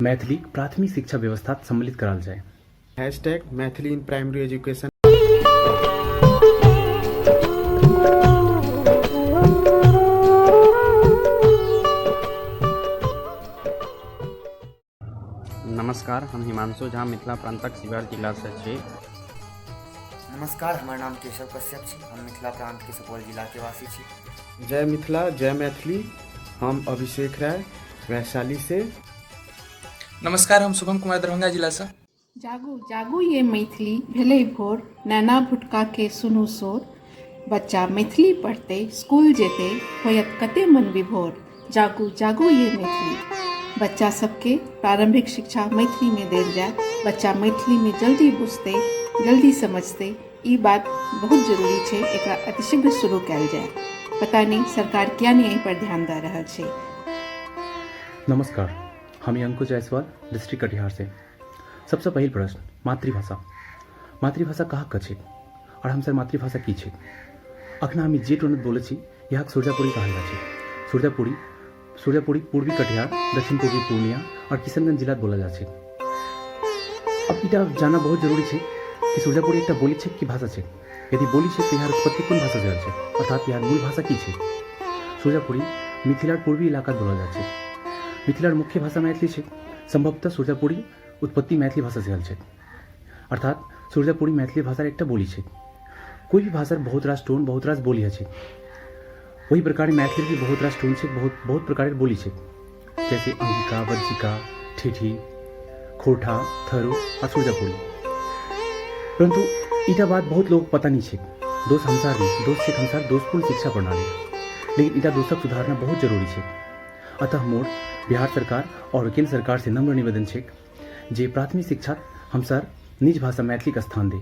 मैथिली प्राथमिक शिक्षा व्यवस्था सम्मिलित कराल जाए। #Maithili in primary education. नमस्कार, हम हिमांशु झा मिथिला प्रांतक शिवहर जिला से छी। नमस्कार, हमार नाम केशव कश्यप छी। हम मिथिला प्रांत के सुपौल जिला के वासी छी। जय मिथिला, जय मैथिली। हम अभिषेक राय वैशाली से। नमस्कार, हम शुभम कुमार दरभंगा जिला से। जागू जागू ये मैथिली भेलै भोर, नैना भुटका के सुनू शोर। बच्चा मैथिली पढ़ते स्कूल जेते, होयत कते मन विभोर। जागू जागू ये मैथिली। बच्चा सबके प्रारंभिक शिक्षा मैथिली में देल जाए। बच्चा मैथिली में जल्दी बुझते, जल्दी समझते, ई बात बहुत जरूरी है। एकरा अतिशीघ्र शुरू कयल जाए। पता नहीं सरकार क्या नहीं एहि पर ध्यान दे रहल छै। नमस्कार, हम अंकुर जायसवाल डिस्ट्रिक्ट कटिहार से। सबसे पहिल प्रश्न, मातृभाषा। मातृभाषा कहाँ कछे और हमसर मातृभाषा की छे? अखना हम जे टोन बोले छी यहाँ सुरजापुरी कहल जाए छे। सूर्यापुरी पूर्वी कटिहार, दक्षिण पूर्वी पूर्णिया और किशनगंज जिला बोला जाए। अब इटा जाना बहुत जरूरी है कि सूर्यापुरी एक बोली है कि भाषा है। यदि बोली है तो यहाँ उत्पत्ति कौन भाषा से है, अर्थात यहाँ मूल भाषा की है। सूर्यापुरी मिथिलार पूर्वी इलाका बोला जाए। मिथिलार मुख्य भाषा मैथिली है। संभवतः सूर्यापुरी उत्पत्ति मैथिली भाषा से है, अर्थात सूर्यापुरी मैथिली भाषा एक बोली है। कोई भी भाषा बहुत रास टोन, बहुत रास बोली है। वही प्रकार मैथिली की बहुत रास टोन से बहुत प्रकार बोली है, जैसे अंगिका, वज्जिका, ठेठी, खोटा, थरू और सूर्यापुरी। परंतु इटा बात बहुत लोग पता नहीं है। दोष हमसार नहीं, दोष से हमसार दोषपूर्ण शिक्षा प्रणाली, लेकिन इटा दोषक सुधारना बहुत जरूरी है। अतः मोर बिहार सरकार और केंद्र सरकार से नम्र निवेदन है जे प्राथमिक शिक्षा हमसार निज भाषा मैथिली का स्थान दे।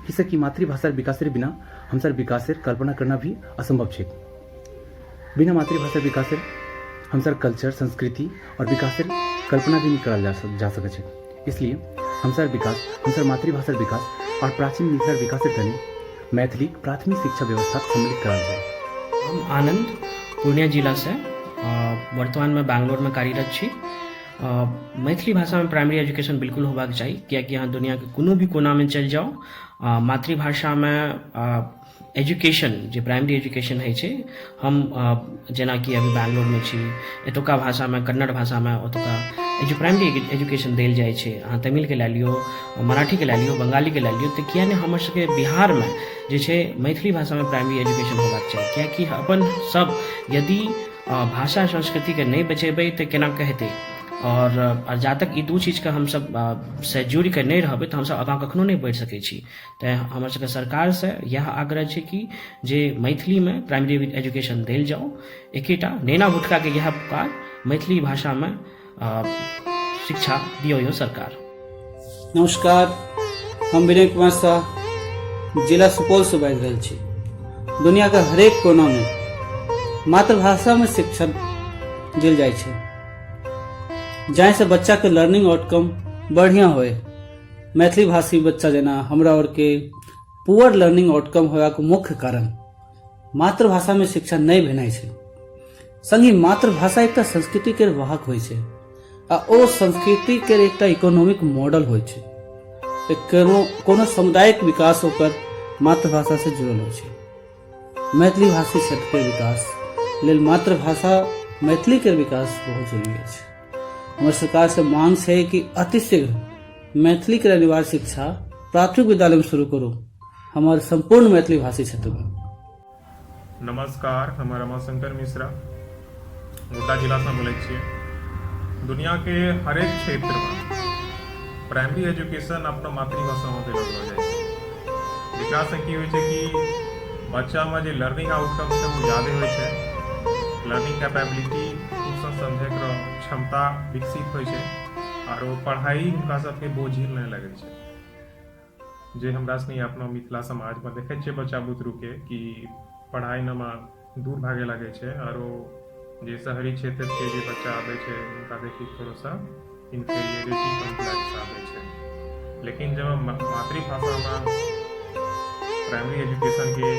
किसी की मातृभाषार विकासेर बिना हमसार विकासेर कल्पना करना भी असंभव है। बिना मातृभाषा विकासेर हमसार कल्चर, संस्कृति और विकासेर कल्पना भी नहीं करल जा सके छे। इसलिए हमसार विकास, हमसार मातृभाषार विकास और प्राचीन मिथिलार विकासेर तने मैथिली प्राथमिक शिक्षा व्यवस्था सम्मिलित कराल जाए। हम आनंद पूर्णिया जिला से वर्तमान में बैंगलोर में कार्यरत छी। मैथिली भाषा में प्राइमरी एजुकेशन बिल्कुल होबाक चाही, कियाकि यहाँ दुनिया के कोनो भी कोना में चल जाओ, मातृभाषा में एजुकेशन जे प्राइमरी एजुकेशन है छे। हम जेना कि अभी बैंगलोर में छी, एतुका भाषा में, कन्नड़ भाषा में ओतुका जो प्राइमरी एजुकेशन देल जाए छे। अहाँ तमिल के लए लियो, मराठी के लए लियो, बंगाली के लए लियो, तो किया नहीं हमर सबके बिहार में जे छे मैथिली भाषा में प्राइमरी एजुकेशन होबाक चाही। कियाकि अपन सब यदि भाषा संस्कृति के नहीं बचेबै तो केना कहते। और जा तक ई दू चीज के हम सब से जुड़ के नहीं रहबै तो हम सब आगाँ कखनो नहीं बढ़ि सकै छी। तो हमर सबके सरकार से यह आग्रह है कि जे मैथिली में प्राइमरी एजुकेशन देल जाओ। एकेटा नैना भुटका के यह पुकार, मैथिली भाषा में शिक्षा दियो यो सरकार। नमस्कार, हम विनय कुमार शाह जिला सुपौल से बाजि रहल छी। दुनिया के हरेक कोना में मातृभाषा में शिक्षण देल जाय छै, जाहि से बच्चा के लर्निंग आउटकम बढ़िया होए। मैथिली भाषी बच्चा जेना हमरा और के पुअर लर्निंग आउटकम होया के मुख्य कारण मातृभाषा में शिक्षा नहीं भेनाइ छै। संगी मातृभाषा एकटा संस्कृति के वाहक होय छै आ ओ संस्कृति के एकटा इकोनॉमिक मॉडल होय छै। कोनो सामुदायिक विकास ओकर मातृभाषा से जुड़ल होय छै। मैथिली भाषी क्षेत्र के विकास लेल मातृभाषा मैथिली के विकास बहुत जरूरी है। हमारे सरकार से मांग है कि अतिशीघ्र मैथिली के अनिवार्य शिक्षा प्राथमिक विद्यालय में शुरू करो हमारे संपूर्ण मैथिली भाषी क्षेत्र में। नमस्कार, हम रमाशंकर मिश्रा गोड्डा जिला से बोले छिए। दुनिया के हरेक क्षेत्र में प्राइमरी एजुकेशन अपना मातृभाषा में देल जाए छै। एकरा से की होय छै कि बच्चा में जे लर्निंग आउटकम है वो ज्यादा होय छै। लर्निंग कैपेबिलिटी, समझे के क्षमता विकसित होय छै और पढ़ाई हुनका सबके बोझिल नहीं लगे छै। जे हमरा सनी अपना मिथिला समाज में देखे छिए बच्चा बुतरू के कि पढ़ाई नमा दूर भागे लगे छै और जे शहरी क्षेत्र के जे बच्चा आबे छै उनका देखी थोड़ा सा इंफीरियरिटी कॉम्प्लेक्स आबे छै। लेकिन जब मातृभाषा में प्राइमरी एजुकेशन के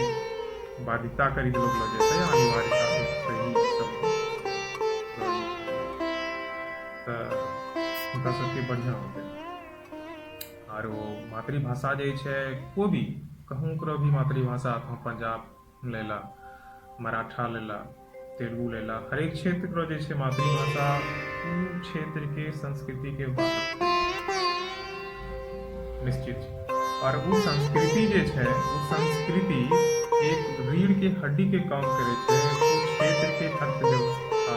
बाध्यता करी लोग लगे थे, अनिवार्यता सही सब ओकरा सबके बढ़िया होते। और वो मातृभाषा जे छै कोई भी कहूँ करो भी मातृभाषा अथवा पंजाब लेला, मराठा लेला, तेलुगु लेला, हर एक क्षेत्र करो जे छै मातृभाषा उ क्षेत्र के संस्कृति के बात निश्चित। और वो संस्कृति जे छै वो संस्कृति एक रीढ़ के हड्डी के काम करे छै वो क्षेत्र के अर्थव्यवस्था,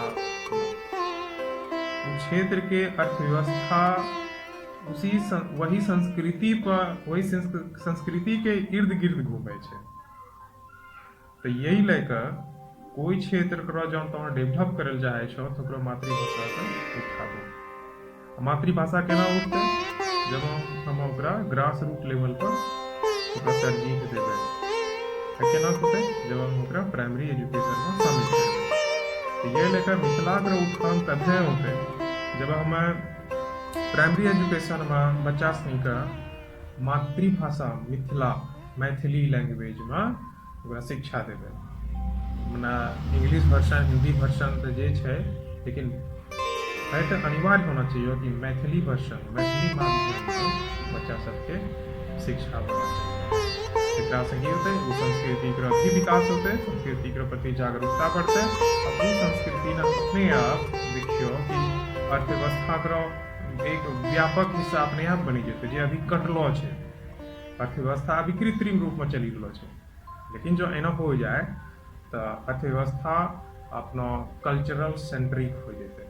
वो क्षेत्र के अर्थव्यवस्था वही संस्कृति पर, वही संस्कृति के इर्द गिर्द घूमे छै। तो यही लेकर कोई क्षेत्र करो जब तो डेवलप करल जाए छो तो ओकरो मातृभाषा के उठाबो। मातृभाषा केना उठते जब हम ओकरा ग्रास रूट लेवल पर ओकरा तरजीह देबै। केना होते जब हम ओकरा प्राइमरी एजुकेशन में शामिल करबै। तो ये लेकर मिथिला के उत्थान तभी होते जब हम प्राइमरी एजुकेशन में बच्चा सनी का मातृभाषा मिथिला मैथिली लैंग्वेज में ओकरा शिक्षा देबै। मना इंग्लिश वर्जन हिंदी वर्जन तो जे छै, लेकिन तो अनिवार्य होना चाहिए कि मैथिली वर्जन मैथिली माध्यम में बच्चा सबके शिक्षा होना चाहिए। एकरा से की होते वो संस्कृति का भी विकास होते, संस्कृति के प्रति जागरूकता बढ़ते और वो संस्कृति ने अपने आप देखियो कि अर्थव्यवस्था का एक व्यापक हिस्सा अपने आप बनी जेते जे अभी कटलो छै। अर्थव्यवस्था अभी कृत्रिम रूप में चली रहलो छै, लेकिन जो एना हो जाए तो अर्थव्यवस्था अपना कल्चरल सेंट्रिक हो जेते,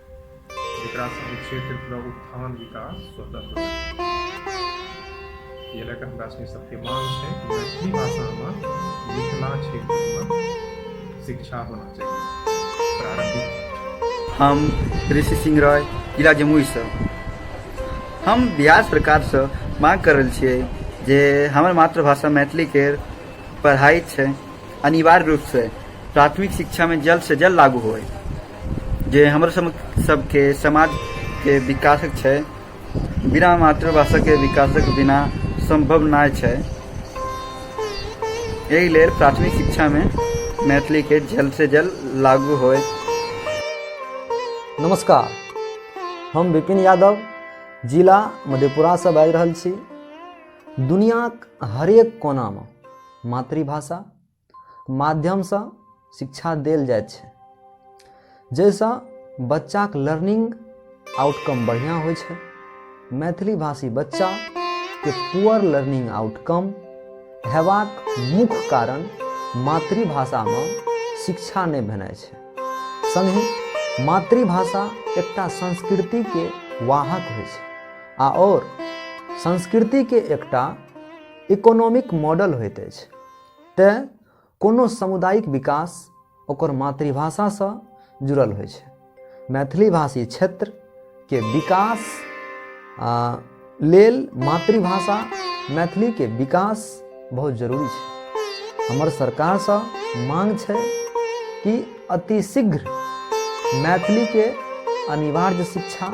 जेकरा से क्षेत्र का उत्थान विकास स्वतः हो जाए। ये लेकर हमरा सबके मांग है कि मैथिली भाषा में मिथिला क्षेत्र में शिक्षा होना चाहिए प्रारंभिक। हम ऋषि सिंह राय, जिला जमुई से हम बिहार सरकार से मांग कर रहल छियै जे हमर मातृभाषा मैथिली के पढ़ाई छै अनिवार्य रूप से प्राथमिक शिक्षा में जल्द से जल्द लागू होए, जे हमर सबके समाज के विकासक छै। बिना मातृभाषा के विकासक बिना संभव ना छै। यही लेल प्राथमिक शिक्षा में मैथिली के जल्द से जल्द लागू होए। नमस्कार, हम विपिन यादव जिला मधेपुरा से बाजि रहल छी। दुनियाक हरेक कोना में मातृभाषा माध्यम से शिक्षा देल जाइत छै, जैसा बच्चाक लर्निंग आउटकम बढ़िया होइ छै। मैथिली भाषी बच्चा के पुअर लर्निंग आउटकम हेबाक मुख्य कारण मातृभाषा में शिक्षा नहीं भेनाइ छै। संगे मातृभाषा एकटा संस्कृति के वाहक होइ छै और संस्कृति के एकटा इकोनॉमिक मॉडल होइत अछि। तेँ कोनो सामुदायिक विकास ओकर मातृभाषा से जुड़ल होइ छै। मैथिली भाषी क्षेत्र के विकास लेल मातृभाषा मैथिली के विकास बहुत जरूरी छै। हमर सरकार से मांग छै कि अतिशीघ्र मैथिली के अनिवार्य शिक्षा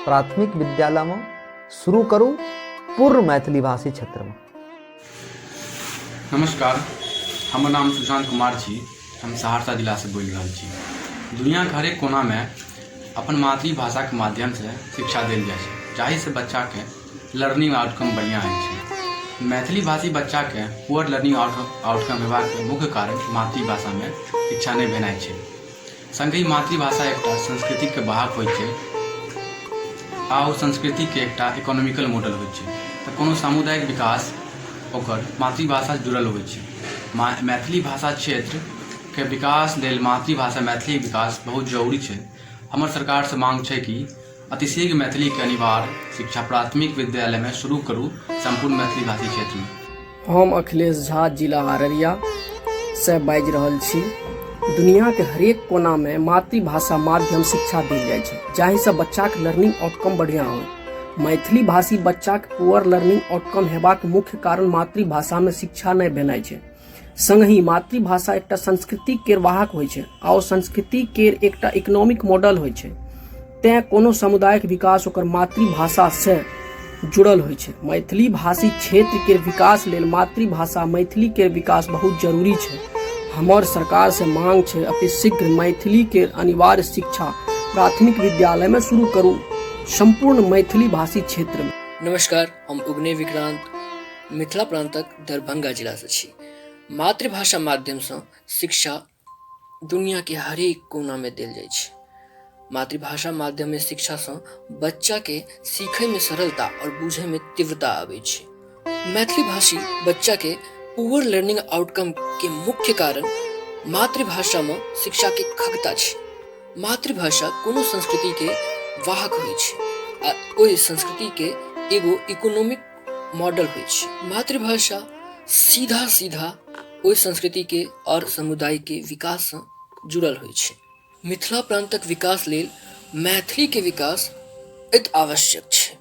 प्राथमिक विद्यालय में शुरू करू पूर्ण मैथिली भाषी क्षेत्र में। नमस्कार, हमर नाम सुशांत कुमार छी। हम सहरसा जिला से बोल रहा छी। दुनिया के हरेक कोना में अपन मातृभाषा के माध्यम से शिक्षा देल जाए छै, जाहि से बच्चा के लर्निंग आउटकम बढ़िया होइ छै। मैथिली भाषी बच्चा के पुअर लर्निंग आउटकम हेबाक के मुख्य कारण मातृभाषा में शिक्षा नहीं भेनाइ छै। संगहि मातृभाषा एकटा संस्कृति के वाहक होइ छै आ संस्कृति के एकटा इकोनॉमिकल मॉडल होइ छै। तो कोनो सामुदायिक विकास ओकर मातृभाषा से जुड़ल होइ छै। मैथिली भाषा क्षेत्र के विकास लेल मातृभाषा मैथिली विकास बहुत जरूरी छै। हमर सरकार से मांग छै कि अतिशीघ्र मैथिली के अनिवार्य शिक्षा प्राथमिक विद्यालय में शुरू करू संपूर्ण मैथिली भाषी क्षेत्र में। हम अखिलेश झा जिला अररिया से बाजि रहल छी। दुनिया के हरेक कोना में मातृभाषा माध्यम शिक्षा देल जाए छै, जाहि से बच्चा के लर्निंग आउटकम बढ़िया हो। मैथिली भाषी बच्चा के पुअर लर्निंग आउटकम हेबाक मुख्य कारण मातृभाषा में शिक्षा नहीं भेनाइ छै। संगहि मातृभाषा एकटा संस्कृति केर वाहक होइ छै और संस्कृति केर एकटा इकोनॉमिक मॉडल होइ छै। तेँ कोनो समुदायक विकास ओकर मातृभाषा से जुड़ल होइ छै। मैथिली भाषी क्षेत्र के विकास लेल मातृभाषा मैथिली के विकास बहुत जरूरी छै। हमर सरकार से मांग छै अतिशीघ्र मैथिली के अनिवार्य शिक्षा प्राथमिक विद्यालय में शुरू करू संपूर्ण मैथिली भाषी क्षेत्र में। नमस्कार, हम उगने विक्रांत मिथिला प्रांतक दरभंगा जिला से छी। मातृभाषा माध्यम से शिक्षा दुनिया के हरेक कोना में देल जाय छै। मातृभाषा माध्यम में शिक्षा से बच्चा के सीखे में सरलता और बुझे में तीव्रता आवे छै। मैथिली भाषी बच्चा के पुअर लर्निंग आउटकम के मुख्य कारण मातृभाषा में शिक्षा के खगता छै। मातृभाषा कोनो संस्कृति के वाहक होय छै आ ओहि संस्कृति के एगो इकोनॉमिक मॉडल होय छै। मातृभाषा सीधा सीधा ओहि संस्कृति के और समुदाय के विकास से जुड़ल होय छै। मिथिला प्रांतक विकास लेल मैथिली के विकास अति आवश्यक छै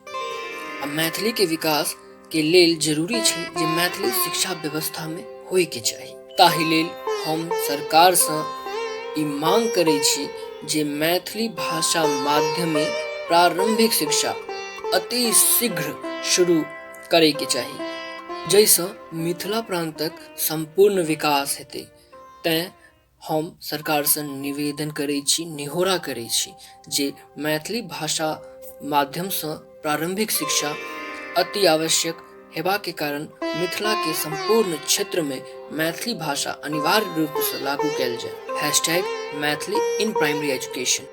आ मैथिली के विकास के लेल जरूरी छै जे मैथिली शिक्षा व्यवस्था में होय के चाही। ताहि लेल हम सरकार से ई मांग करै छी जे मैथिली भाषा माध्यमे प्रारंभिक शिक्षा अति शीघ्र शुरू करे के चाही, जैसे मिथिला प्रांतक संपूर्ण विकास हेतै। तें हम सरकार से निवेदन करै छी, निहोरा करै छी जे मैथिली भाषा माध्यम से प्रारंभिक शिक्षा अति आवश्यक हेबा के कारण मिथिला के संपूर्ण क्षेत्र में मैथिली भाषा अनिवार्य रूप से लागू कैल जाए। #Maithili in primary education.